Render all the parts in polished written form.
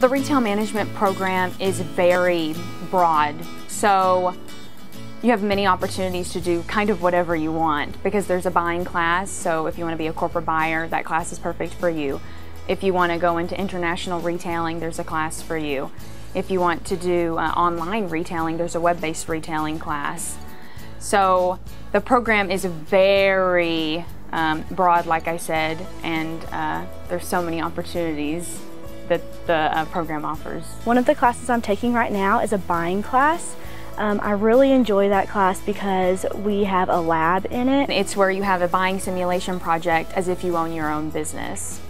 The retail management program is very broad, so you have many opportunities to do kind of whatever you want because there's a buying class, so if you want to be a corporate buyer, that class is perfect for you. If you want to go into international retailing, there's a class for you. If you want to do online retailing, there's a web-based retailing class. So the program is very broad, like I said, and there's so many opportunities that the program offers. One of the classes I'm taking right now is a buying class. I really enjoy that class because we have a lab in it. It's where you have a buying simulation project as if you own your own business.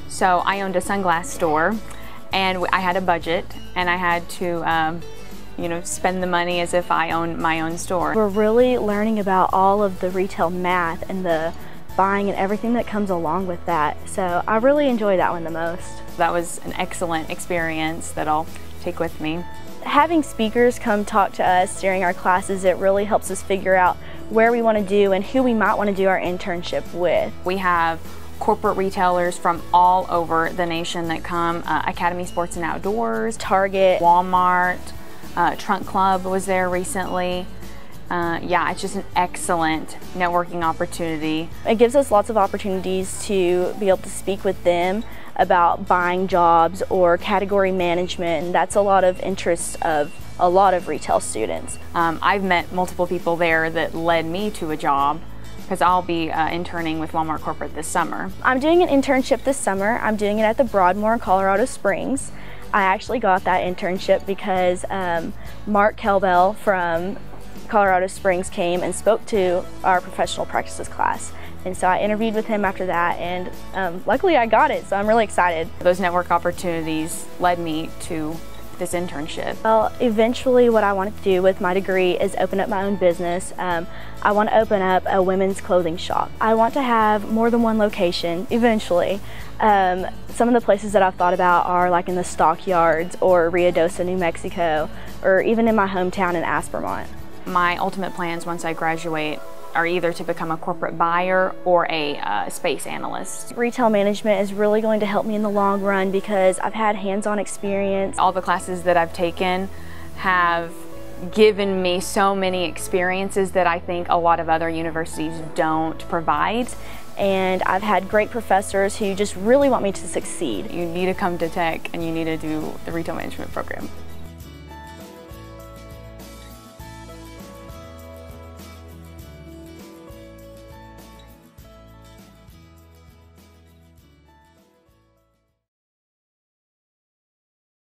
So I owned a sunglass store and I had a budget and I had to spend the money as if I owned my own store. We're really learning about all of the retail math and the buying and everything that comes along with that. So I really enjoy that one the most. That was an excellent experience that I'll take with me. Having speakers come talk to us during our classes, it really helps us figure out where we want to do and who we might want to do our internship with. We have corporate retailers from all over the nation that come. Academy Sports and Outdoors, Target, Walmart, Trunk Club was there recently. Yeah, it's just an excellent networking opportunity. It gives us lots of opportunities to be able to speak with them about buying jobs or category management, and that's a lot of interest of a lot of retail students. I've met multiple people there that led me to a job because I'll be interning with Walmart Corporate this summer. I'm doing an internship this summer. I'm doing it at the Broadmoor in Colorado Springs. I actually got that internship because Mark Kelbell from Colorado Springs came and spoke to our professional practices class. And so I interviewed with him after that, and luckily I got it, so I'm really excited. Those network opportunities led me to this internship. Well, eventually what I want to do with my degree is open up my own business. I want to open up a women's clothing shop. I want to have more than one location eventually. Some of the places that I've thought about are like in the Stockyards or Ruidoso, New Mexico, or even in my hometown in Aspermont. My ultimate plans once I graduate are either to become a corporate buyer or a space analyst. Retail management is really going to help me in the long run because I've had hands-on experience. All the classes that I've taken have given me so many experiences that I think a lot of other universities don't provide. And I've had great professors who just really want me to succeed. You need to come to Tech and you need to do the retail management program.